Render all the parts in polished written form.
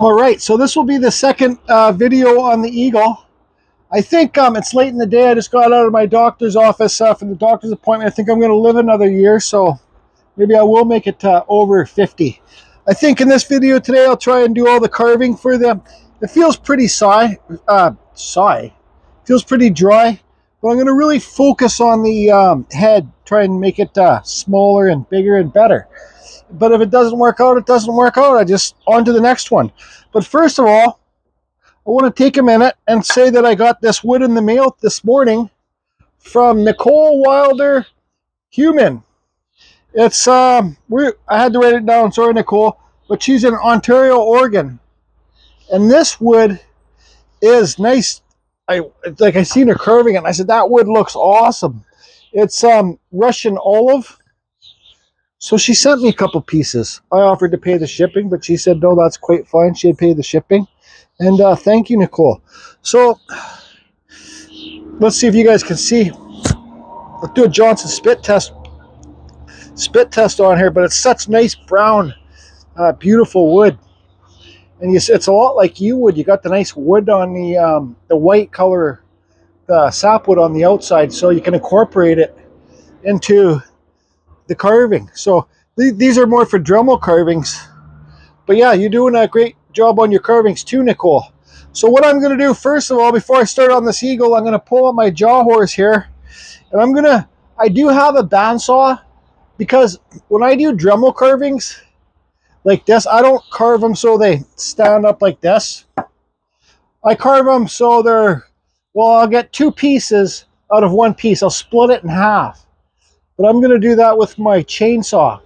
All right, so this will be the second video on the Eagle. I think it's late in the day. I just got out of my doctor's office for the doctor's appointment. I think I'm going to live another year, so maybe I will make it over 50. I think in this video today, I'll try and do all the carving for them. It feels pretty feels pretty dry, but I'm going to really focus on the head, try and make it smaller and bigger and better. But if it doesn't work out, it doesn't work out. I just on to the next one. But first of all, I want to take a minute and say that I got this wood in the mail this morning from Nicole Wilder Human. It's I had to write it down, sorry Nicole, but she's in Ontario, Oregon. And this wood is nice. I seen her carving it and I said that wood looks awesome. It's Russian olive. So she sent me a couple pieces. I offered to pay the shipping, but she said no, that's quite fine. She'd pay the shipping. And thank you, Nicole. So let's see if you guys can see. Let's do a Johnson spit test on here, but it's such nice brown, beautiful wood. And it's a lot like yew wood. You got the nice wood on the white color, the sapwood on the outside, so you can incorporate it into the carving. So these are more for Dremel carvings, but yeah, you're doing a great job on your carvings too, Nicole. So what I'm going to do first of all, before I start on this Eagle, I'm going to pull out my jaw horse here, and I do have a bandsaw, because when I do Dremel carvings like this, I don't carve them so they stand up like this. I carve them so I'll get two pieces out of one piece. I'll split it in half. But I'm going to do that with my chainsaw.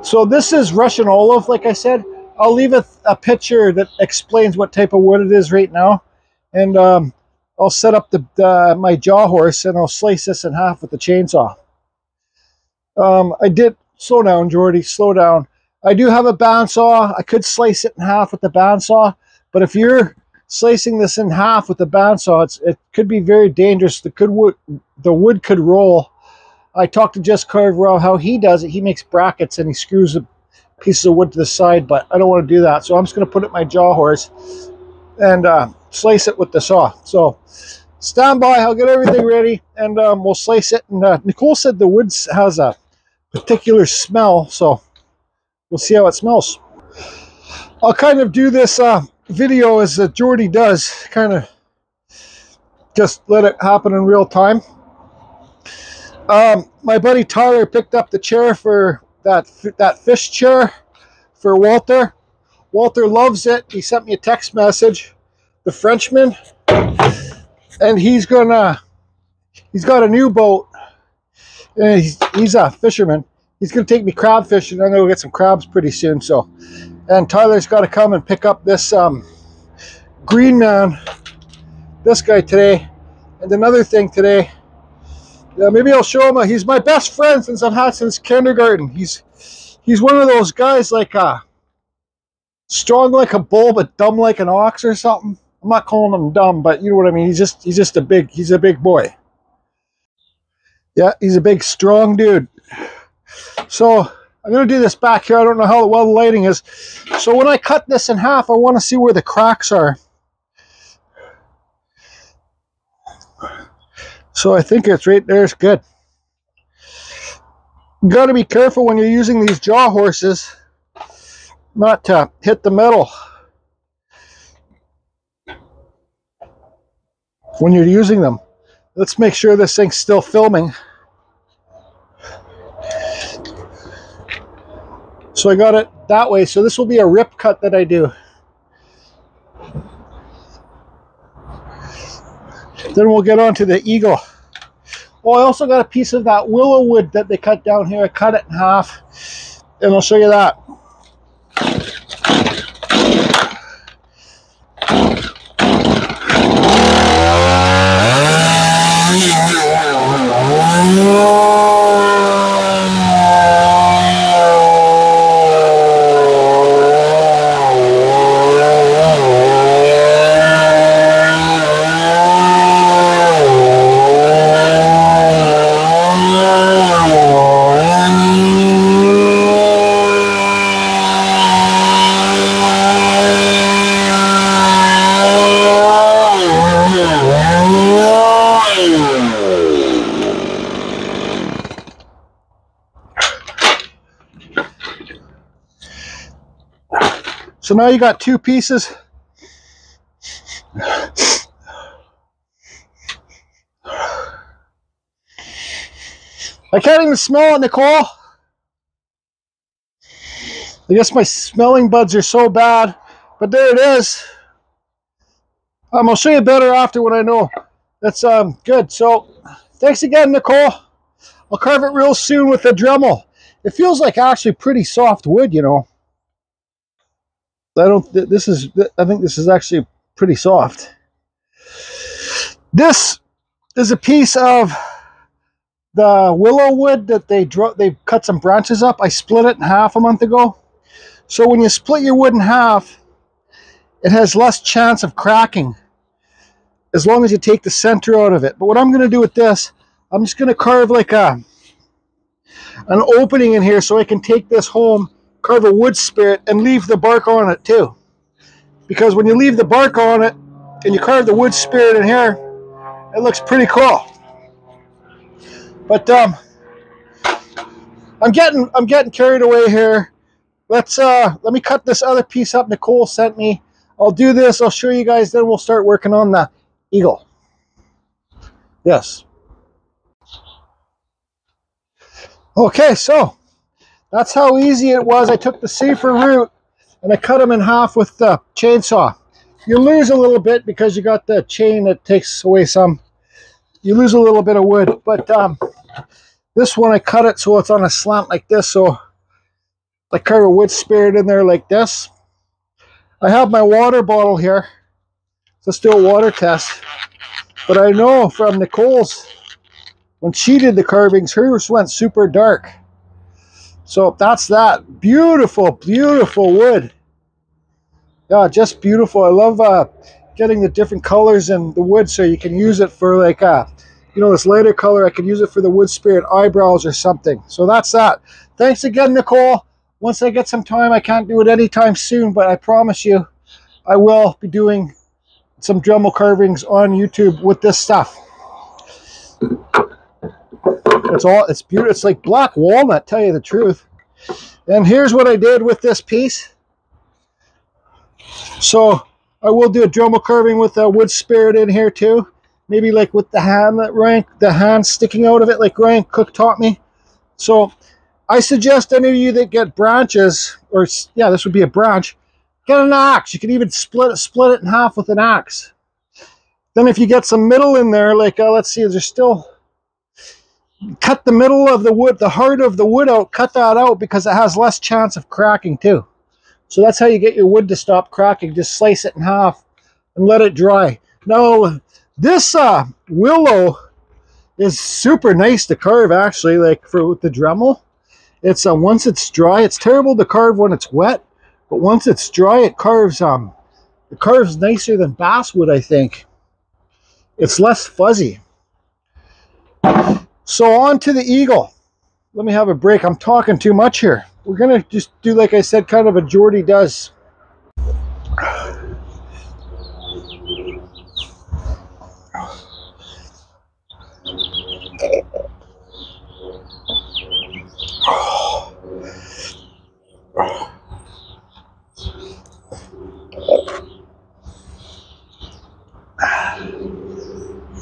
So this is Russian olive, like I said. I'll leave a picture that explains what type of wood it is right now. And I'll set up my jaw horse and I'll slice this in half with the chainsaw. Slow down, Jordy, slow down. I do have a bandsaw. I could slice it in half with the bandsaw. But if you're slicing this in half with the bandsaw, it could be very dangerous. The wood could roll. I talked to Just Carver how he does it. He makes brackets and he screws the pieces of wood to the side, but I don't want to do that. So I'm just going to put it in my jaw horse and slice it with the saw. So stand by, I'll get everything ready, and we'll slice it. And Nicole said the wood has a particular smell, so we'll see how it smells. I'll kind of do this video as Jordy does, kind of just let it happen in real time. My buddy Tyler picked up the chair for that fish chair for Walter. Walter loves it. He sent me a text message, the Frenchman, and he's got a new boat, and he's a fisherman. He's gonna take me crab fishing. I'm gonna go get some crabs pretty soon. So, and Tyler's got to come and pick up this green man, this guy today, and another thing today. Maybe I'll show him. He's my best friend since I've had since kindergarten. He's one of those guys like strong like a bull but dumb like an ox or something. I'm not calling him dumb, but you know what I mean. He's a big boy. Yeah, he's a big strong dude. So I'm gonna do this back here. I don't know how well the lighting is. So when I cut this in half, I want to see where the cracks are. So I think it's right there. It's good. You got to be careful when you're using these jaw horses not to hit the metal when you're using them. Let's make sure this thing's still filming. So I got it that way. So this will be a rip cut that I do. Then we'll get on to the Eagle. Oh, I also got a piece of that willow wood that they cut down here. I cut it in half, and I'll show you that. So now you got 2 pieces. I can't even smell it, Nicole. I guess my smelling buds are so bad, but there it is. I'll show you better after when I know. That's good. So thanks again, Nicole. I'll carve it real soon with the Dremel. It feels like actually pretty soft wood, you know. I think this is actually pretty soft. This is a piece of the willow wood that they cut some branches up. I split it in half a month ago. So when you split your wood in half, it has less chance of cracking as long as you take the center out of it. But what I'm going to do with this, I'm just going to carve like an opening in here so I can take this home, carve a wood spirit, and leave the bark on it too. Because when you leave the bark on it and you carve the wood spirit in here, it looks pretty cool. But I'm getting carried away here. Let me cut this other piece up Nicole sent me. I'll do this, I'll show you guys, then we'll start working on the eagle. Yes. Okay, so that's how easy it was. I took the safer route and I cut them in half with the chainsaw. You lose a little bit because you got the chain that takes away some. You lose a little bit of wood, but this one I cut it so it's on a slant like this, so I carve a wood spirit in there like this. I have my water bottle here. Let's do a water test. But I know from Nicole's, when she did the carvings, hers went super dark. So that's that. Beautiful, beautiful wood. Yeah, just beautiful. I love getting the different colors in the wood so you can use it for like, you know, this lighter color. I can use it for the wood spirit eyebrows or something. So that's that. Thanks again, Nicole. Once I get some time, I can't do it anytime soon, but I promise you I will be doing some Dremel carvings on YouTube with this stuff. It's beautiful. It's like black walnut, tell you the truth. And here's what I did with this piece. So I will do a Dremel carving with a wood spirit in here too. Maybe like with the hand sticking out of it, like Ryan Cook taught me. So I suggest any of you that get branches, or yeah, this would be a branch, get an axe. You can even split it in half with an axe. Then if you get some middle in there, like let's see, there's still, cut the middle of the wood, the heart of the wood out, cut that out because it has less chance of cracking too. So that's how you get your wood to stop cracking. Just slice it in half and let it dry. Now this willow is super nice to carve actually, like with the Dremel. It's once it's dry, it's terrible to carve when it's wet, but once it's dry, it carves nicer than basswood, I think. It's less fuzzy. So on to the eagle. Let me have a break. I'm talking too much here. We're gonna just do, like I said, kind of a Jordy Does.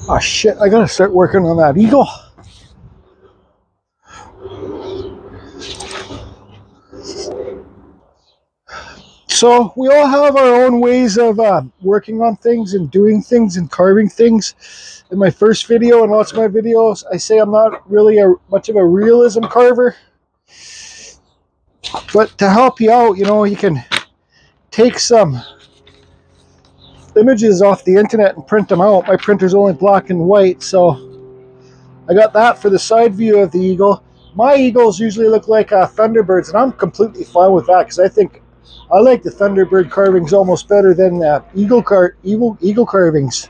Oh shit, I gotta start working on that eagle. So we all have our own ways of working on things and doing things and carving things. In my first video and lots of my videos, I say I'm not really much of a realism carver. But to help you out, you know, you can take some images off the internet and print them out. My printer's only black and white, so I got that for the side view of the eagle. My eagles usually look like Thunderbirds, and I'm completely fine with that because I think I like the Thunderbird carvings almost better than eagle carvings.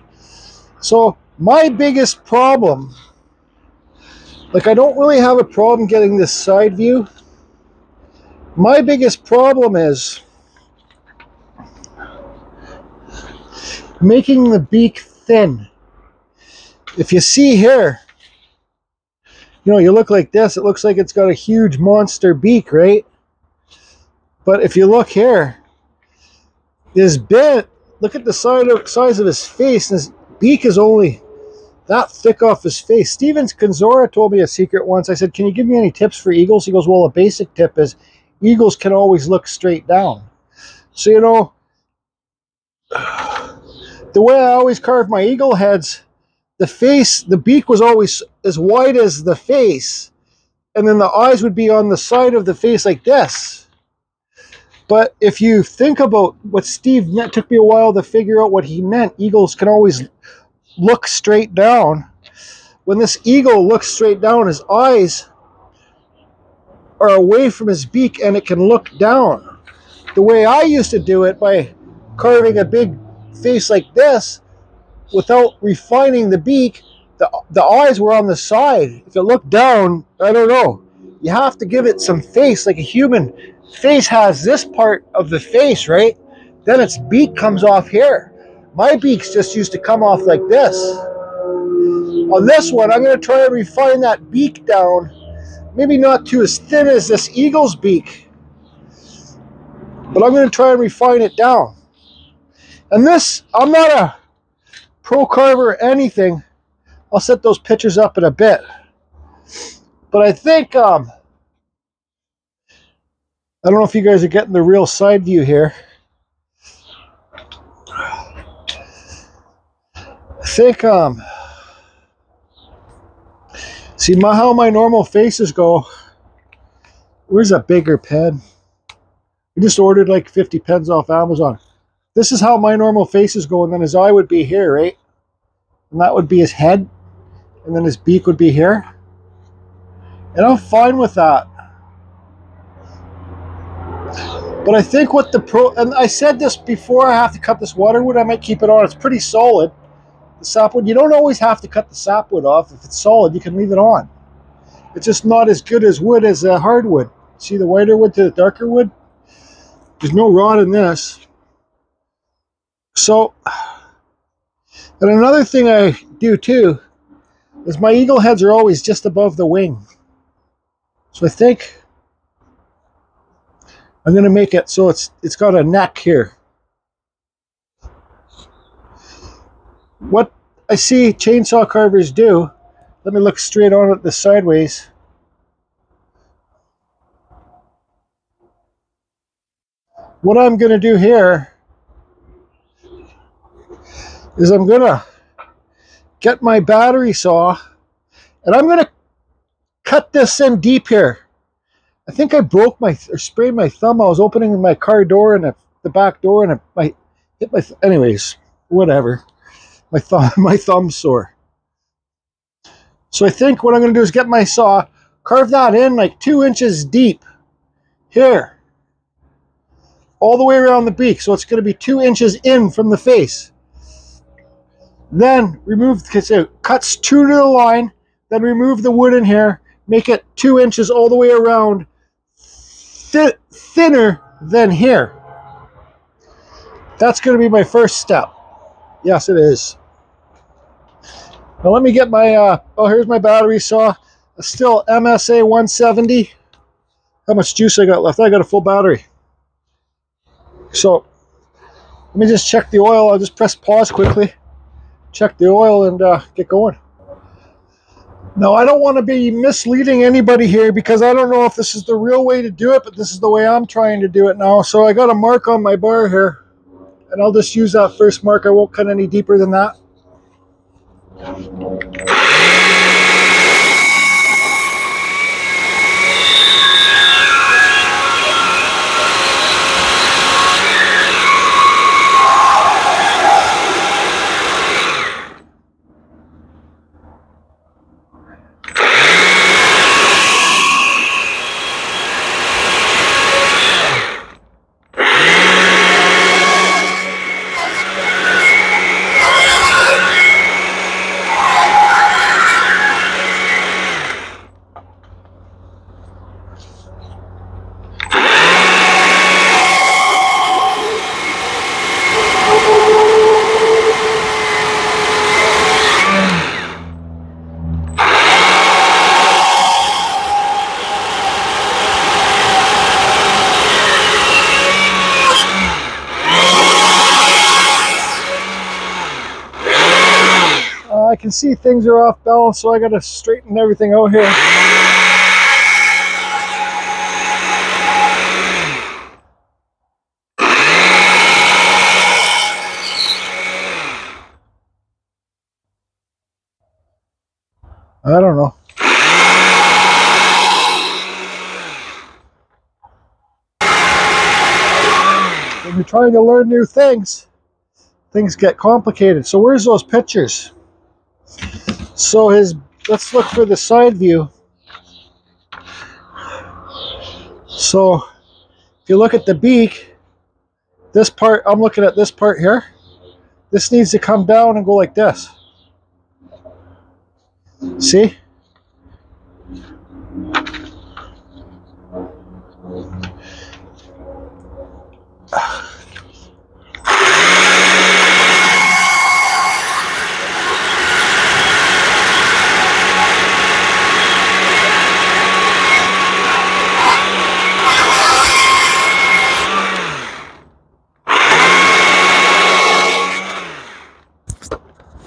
So my biggest problem, like I don't really have a problem getting this side view. My biggest problem is making the beak thin. If you see here, you know, you look like this, it looks like it's got a huge monster beak, right? But if you look here, is bent. Look at the size of his face. His beak is only that thick off his face. Steven Kanzora told me a secret once. I said, can you give me any tips for eagles? He goes, well, a basic tip is eagles can always look straight down. So, you know, the way I always carve my eagle heads, the beak was always as wide as the face, and then the eyes would be on the side of the face like this. But if you think about what Steve meant, it took me a while to figure out what he meant. Eagles can always look straight down. When this eagle looks straight down, his eyes are away from his beak and it can look down. The way I used to do it, by carving a big face like this without refining the beak, the eyes were on the side. If it looked down, I don't know. You have to give it some face, like a human face has this part of the face, right? Then its beak comes off here. My beaks just used to come off like this. On this one, I'm going to try and refine that beak down. Maybe not too as thin as this eagle's beak, but I'm going to try and refine it down. And this, I'm not a pro carver or anything. I'll set those pictures up in a bit. But I think, I don't know if you guys are getting the real side view here. I think, see how my normal faces go. Where's a bigger pen? I just ordered like 50 pens off Amazon. This is how my normal faces go, and then his eye would be here, right? And that would be his head, and then his beak would be here. And I'm fine with that. But I think what and I said this before, I have to cut this water wood. I might keep it on. It's pretty solid. The sapwood, you don't always have to cut the sapwood off. If it's solid, you can leave it on. It's just not as good as wood as a hardwood. See the whiter wood to the darker wood? There's no rot in this. So, and another thing I do too is my eagle heads are always just above the wing. So I think I'm going to make it so it's got a neck here. What I see chainsaw carvers do, let me look straight on it this sideways. What I'm going to do here is I'm going to get my battery saw and I'm going to cut this in deep here. I think I broke or sprained my thumb. I was opening my car door and the back door, and I hit my anyways, whatever. My thumb's sore. So I think what I'm going to do is get my saw, carve that in like 2 inches deep here, all the way around the beak. So it's going to be 2 inches in from the face. Then remove, cuts true to the line. Then remove the wood in here. Make it 2 inches all the way around, thinner than here. That's going to be my first step. Yes, it is. Now let me get my, here's my battery saw. A still MSA 170. How much juice I got left? I got a full battery. So, let me just check the oil. I'll just press pause quickly. Check the oil and get going. Now, I don't want to be misleading anybody here because I don't know if this is the real way to do it, but this is the way I'm trying to do it now. So I got a mark on my bar here, and I'll just use that first mark. I won't cut any deeper than that. can see things are off balance, so I gotta straighten everything out here. I don't know. When you're trying to learn new things, things get complicated. So where's those pictures? So let's look for the side view. So if you look at the beak, this part, I'm looking at this part here. This needs to come down and go like this. See?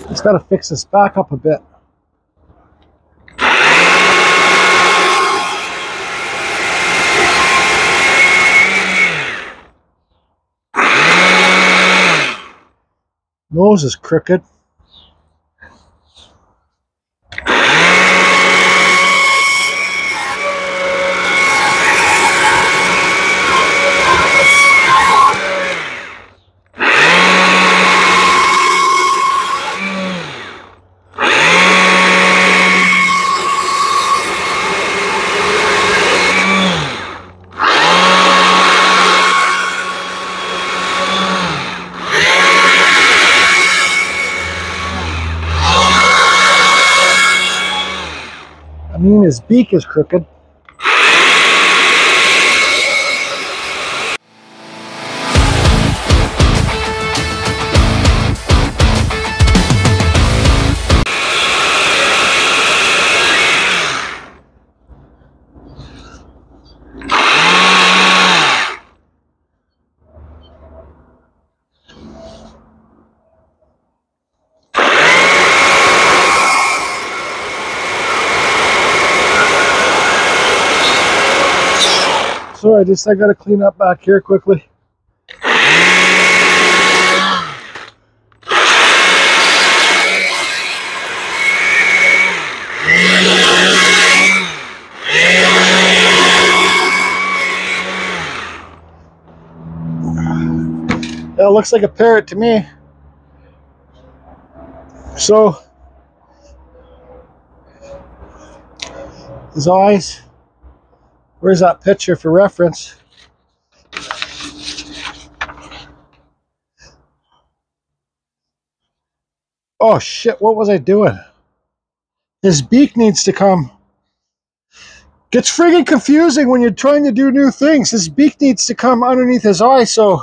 Just got to fix this back up a bit. Nose is crooked. I mean, his beak is crooked. So I gotta clean up back here quickly. That looks like a parrot to me. So his eyes. Where's that picture for reference? Oh shit, what was I doing? His beak needs to come. Gets friggin' confusing when you're trying to do new things. His beak needs to come underneath his eye, so...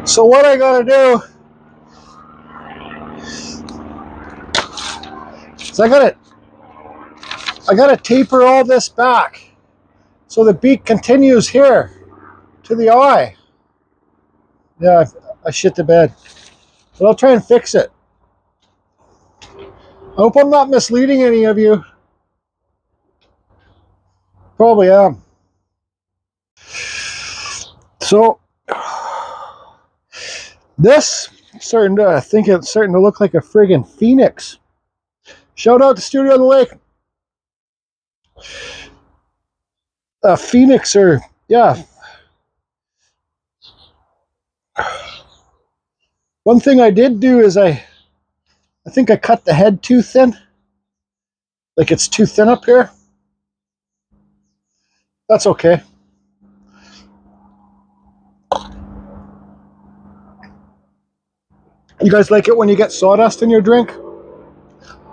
So what I gotta do is I gotta taper all this back so the beak continues here to the eye. Yeah, I shit the bed, but I'll try and fix it. I hope I'm not misleading any of you. Probably am. So this I think it's starting to look like a friggin' phoenix. Shout out to Studio on the Lake. Phoenix, or yeah. One thing I did do is I think I cut the head too thin. Like it's too thin up here. That's okay. You guys like it when you get sawdust in your drink?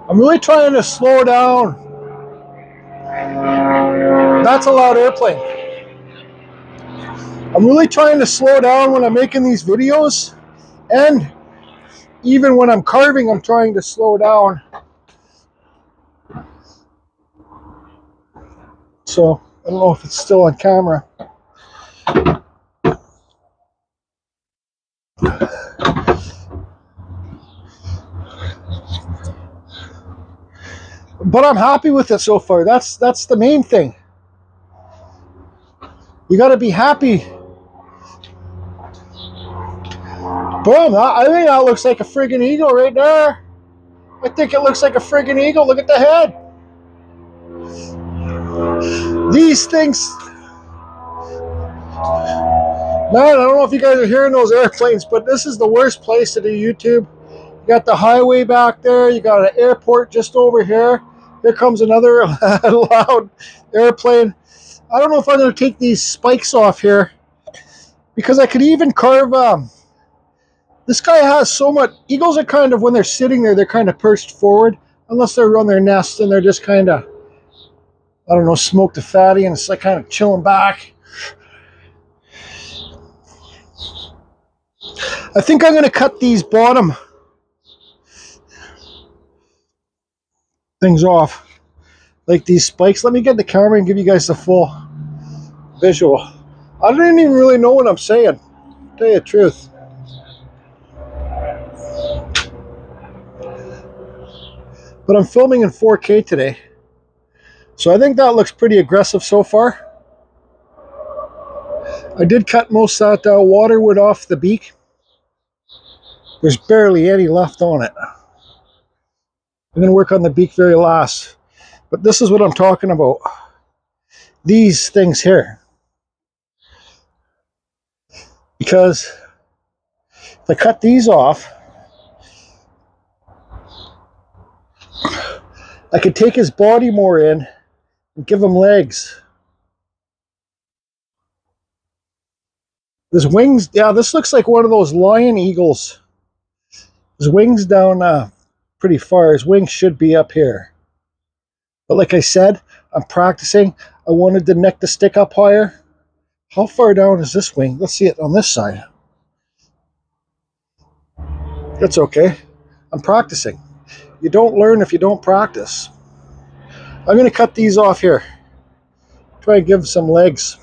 I'm really trying to slow down. That's a loud airplane. I'm really trying to slow down when I'm making these videos, and even when I'm carving, I'm trying to slow down. So I don't know if it's still on camera. But I'm happy with it so far. That's the main thing. You got to be happy. Boom! I think that looks like a friggin' eagle right there. I think it looks like a friggin' eagle. Look at the head. These things. Man, I don't know if you guys are hearing those airplanes, but this is the worst place to do YouTube. You got the highway back there. You got an airport just over here. Here comes another loud airplane. I don't know if I'm going to take these spikes off here, because I could even carve... this guy has so much... Eagles are kind of, when they're sitting there, they're kind of perched forward. Unless they're on their nest and they're just kind of, I don't know, smoked a fatty and it's like kind of chilling back. I think I'm going to cut these bottom things off, like these spikes. Let me get the camera and give you guys the full visual. I don't even really know what I'm saying, to tell you the truth. But I'm filming in 4K today, so I think that looks pretty aggressive so far. I did cut most of that water wood off the beak. There's barely any left on it. I'm going to work on the beak very last. But this is what I'm talking about. These things here. Because if I cut these off, I could take his body more in and give him legs. His wings, yeah, this looks like one of those lion eagles. His wings down pretty far. His wings should be up here. But like I said, I'm practicing. I wanted the neck to stick up higher. How far down is this wing? Let's see it on this side. That's okay. I'm practicing. You don't learn if you don't practice. I'm going to cut these off here. Try and give some legs.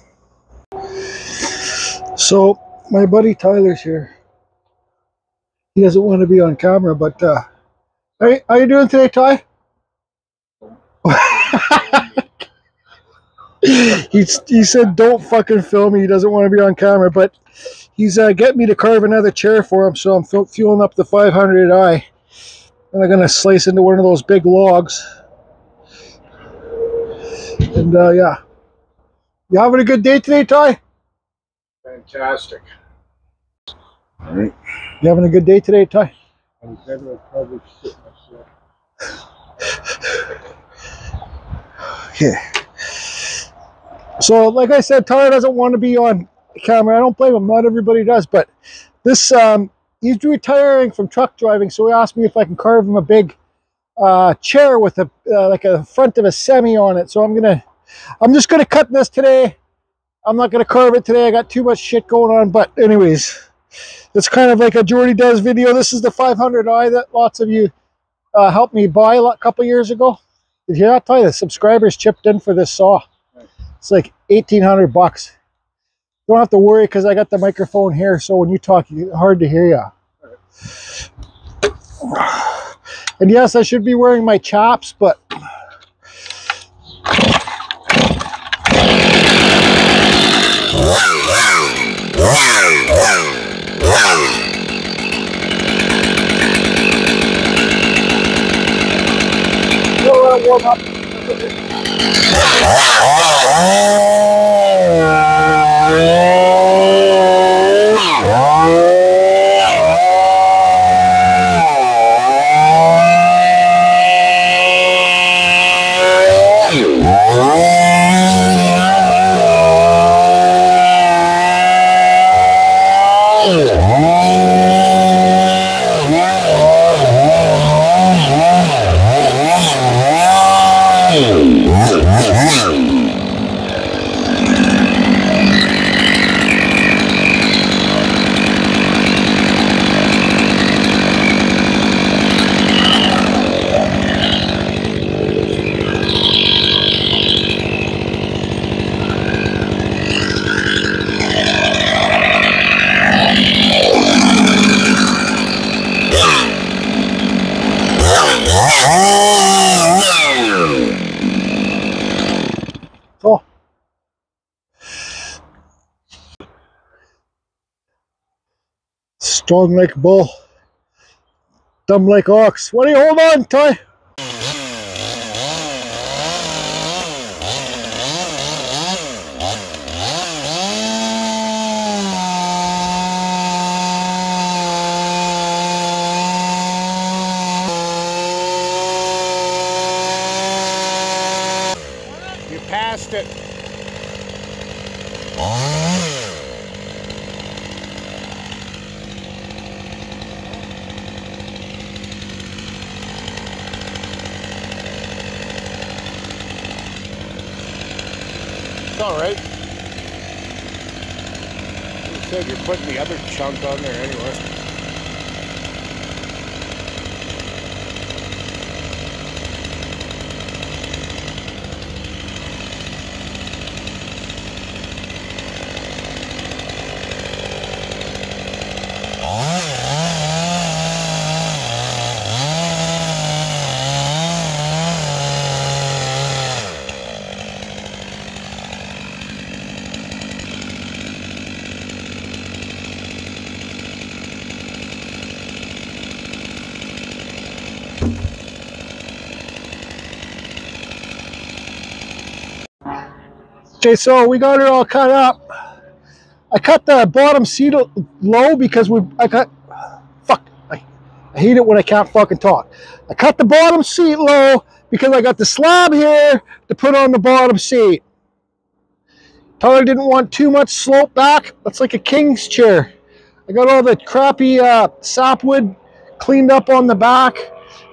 So, my buddy Tyler's here. He doesn't want to be on camera, but how you doing today, Ty? he said don't fucking film me. He doesn't want to be on camera, but he's getting me to carve another chair for him, so I'm fueling up the 500i. And I'm going to slice into one of those big logs. And yeah. You having a good day today, Ty? Fantastic. All right. You having a good day today, Ty? I'm better at probably shit myself. Okay. So, like I said, Ty doesn't want to be on camera. I don't blame him. Not everybody does. But this, he's retiring from truck driving, so he asked me if I can carve him a big chair with a like a front of a semi on it. So I'm just gonna cut this today. I'm not gonna carve it today. I got too much shit going on. But anyways, it's kind of like a Jordy Does video. This is the 500i that lots of you helped me buy a couple years ago. Did you hear that, Ty? The subscribers chipped in for this saw. It's like 1,800 bucks. Don't have to worry because I got the microphone here, so when you talk, it's hard to hear you. And yes, I should be wearing my chaps, but warm up. Oh. Strong like bull, dumb like ox. What do you hold on, Ty? You passed it. It's all right. You said you're putting the other chunk on there anyway. Okay, so we got it all cut up. I cut the bottom seat low because I hate it when I can't fucking talk. I cut the bottom seat low because I got the slab here to put on the bottom seat. Tyler didn't want too much slope back. That's like a king's chair. I got all the crappy sapwood cleaned up on the back.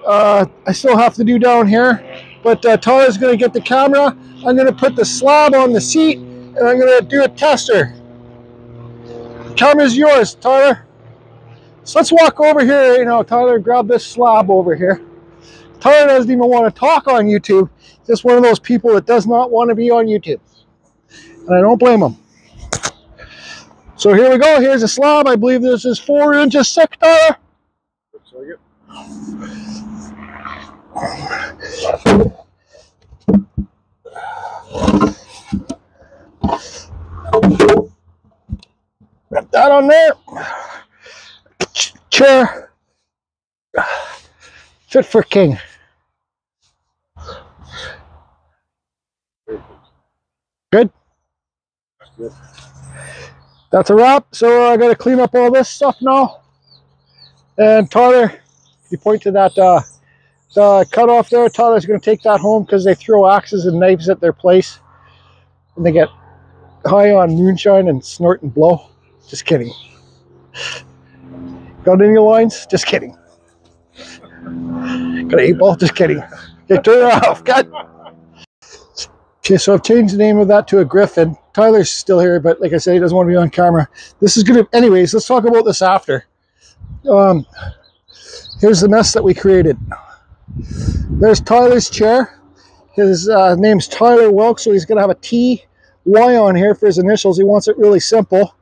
I still have to do down here. But Tyler's going to get the camera. I'm going to put the slab on the seat, and I'm going to do a tester. The camera's yours, Tyler. So let's walk over here. You know, Tyler, grab this slab over here. Tyler doesn't even want to talk on YouTube. He's just one of those people that does not want to be on YouTube. And I don't blame him. So here we go. Here's a slab. I believe this is 4 inches thick, Tyler. Looks like it. Got that on there. Chair. Fit for king. Good? That's good. That's a wrap. So I got to clean up all this stuff now. And Tyler, you point to that the cut off there. Tyler's going to take that home because they throw axes and knives at their place. And they get high on moonshine and snort and blow. Just kidding. Got any lines? Just kidding. Got an 8-ball? Just kidding. Okay, turn it off. God. Okay, so I've changed the name of that to a griffin. Tyler's still here, but like I said, he doesn't want to be on camera. This is gonna, anyways, let's talk about this after. Here's the mess that we created. There's Tyler's chair. His name's Tyler Wilkes, so he's gonna have a T-Y on here for his initials. He wants it really simple.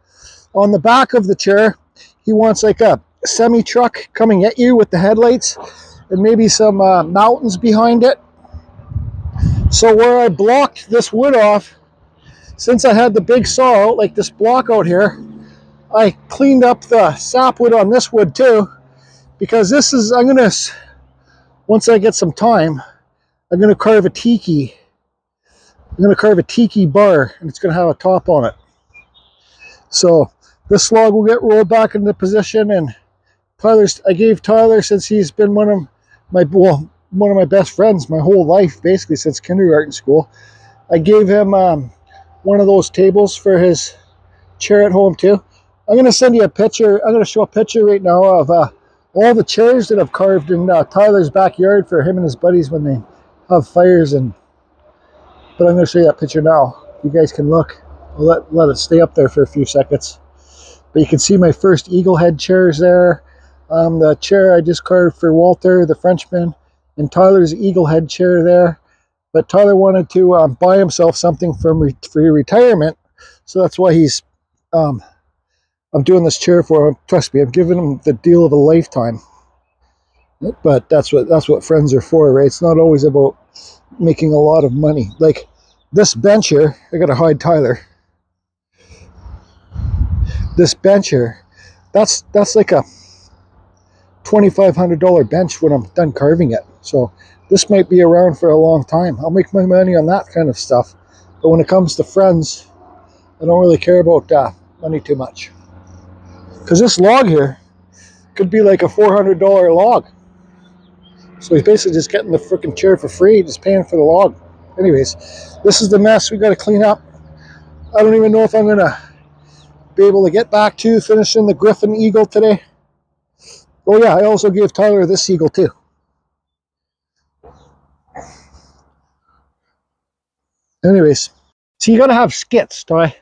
On the back of the chair, he wants like a semi-truck coming at you with the headlights and maybe some mountains behind it. So where I blocked this wood off, since I had the big saw out, like this block out here, I cleaned up the sapwood on this wood too, because this is, I'm gonna, once I get some time, I'm gonna carve a tiki. I'm gonna carve a tiki bar, and it's gonna have a top on it. So this log will get rolled back into position, and I gave Tyler, since he's been one of my best friends my whole life, basically since kindergarten school, I gave him one of those tables for his chair at home too. I'm going to send you a picture. I'm going to show a picture right now of all the chairs that I've carved in Tyler's backyard for him and his buddies when they have fires. But I'm going to show you that picture now. You guys can look. I'll let it stay up there for a few seconds. But you can see my first eagle head chairs there. The chair I just carved for Walter, the Frenchman, and Tyler's eagle head chair there. But Tyler wanted to buy himself something for retirement, so that's why he's I'm doing this chair for him. Trust me, I've given him the deal of a lifetime. But that's what friends are for, right? It's not always about making a lot of money. Like this bench here, I gotta hide Tyler. This bench here, that's like a $2,500 bench when I'm done carving it. So this might be around for a long time. I'll make my money on that kind of stuff. But when it comes to friends, I don't really care about money too much. Because this log here could be like a $400 log. So he's basically just getting the freaking chair for free, just paying for the log. Anyways, this is the mess we got to clean up. I don't even know if I'm going to be able to get back to finishing the Griffin Eagle today. Oh yeah, I also gave Tyler this eagle too. Anyways, so you got to have skits, Ty.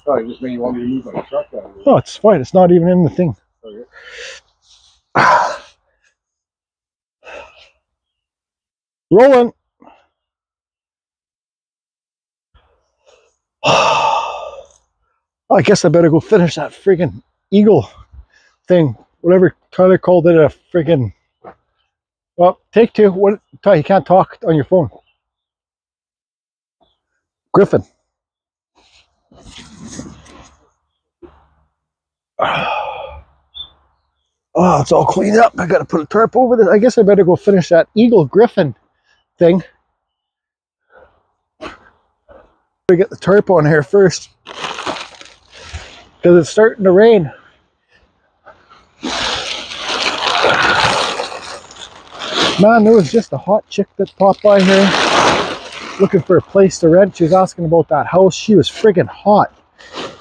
Oh, I just mean you want me to move my truck out of here. No, it's fine. It's not even in the thing. Okay. Rolling. I guess I better go finish that friggin' eagle thing. Whatever Tyler called it, a friggin'... Well, take two. What? Ty, you can't talk on your phone. Griffin. Oh, it's all cleaned up. I gotta put a tarp over this. I guess I better go finish that eagle Griffin thing. Gotta get the tarp on here first, because it's starting to rain. Man, there was just a hot chick that popped by here looking for a place to rent. She was asking about that house. She was friggin' hot.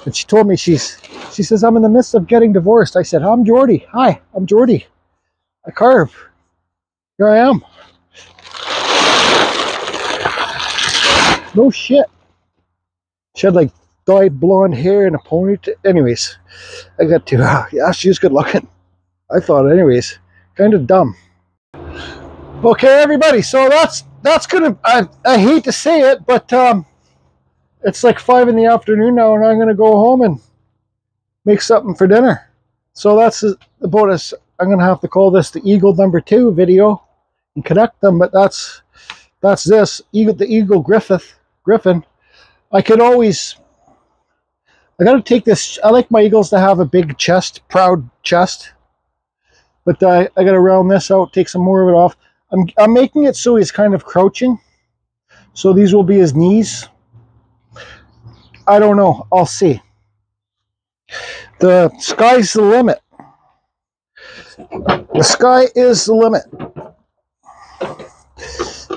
And she told me, she says, I'm in the midst of getting divorced. I said, I'm Jordy. Hi, I'm Jordy. I carve. Here I am. No shit. She had like dyed blonde hair and a ponytail. Anyways, I got to, yeah, she was good looking. I thought, anyways, kind of dumb. Okay, everybody, so that's gonna, I hate to say it, but it's like 5 in the afternoon now, and I'm gonna go home and make something for dinner. So that's about us. I'm gonna have to call this the Eagle #2 video and connect them, but that's this Eagle, the Eagle Griffin. I could always, I gotta take this. I like my eagles to have a big chest, proud chest, but I gotta round this out, take some more of it off. I'm making it so he's kind of crouching, so these will be his knees. I don't know. I'll see. The sky's the limit. The sky is the limit.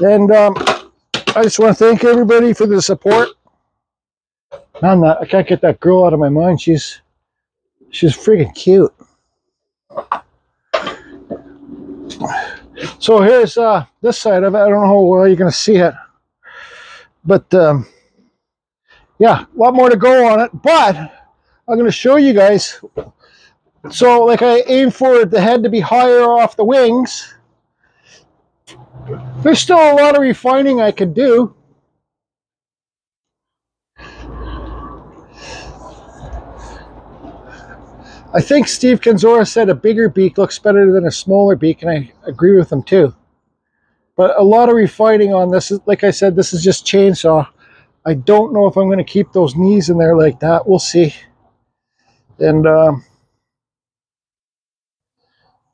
And I just want to thank everybody for the support. Man, I can't get that girl out of my mind. She's freaking cute. So here's this side of it. I don't know how well you're going to see it. But yeah, a lot more to go on it. But I'm going to show you guys. So like I aim for the head to be higher off the wings. There's still a lot of refining I could do. I think Steve Canzora said a bigger beak looks better than a smaller beak, and I agree with him too. But a lot of refining on this. Like I said, this is just chainsaw. I don't know if I'm going to keep those knees in there like that. We'll see. And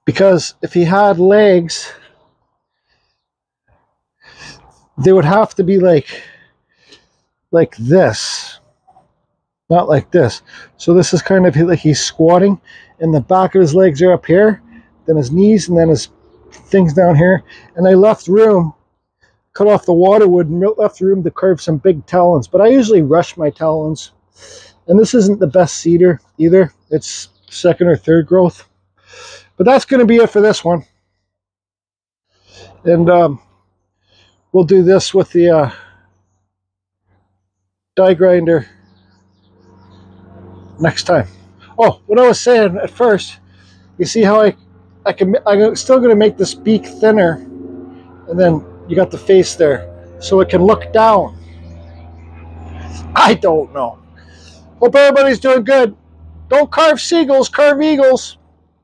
because if he had legs, they would have to be like this, not like this. So this is kind of like he's squatting, and the back of his legs are up here, then his knees, and then his things down here. And I left room, cut off the water wood, and left room to carve some big talons. But I usually rush my talons. And this isn't the best cedar either. It's second or third growth. But that's going to be it for this one. And we'll do this with the die grinder next time. Oh, what I was saying at first, you see how I'm still going to make this beak thinner, and then you got the face there, so it can look down. I don't know. Hope everybody's doing good. Don't carve seagulls, carve eagles.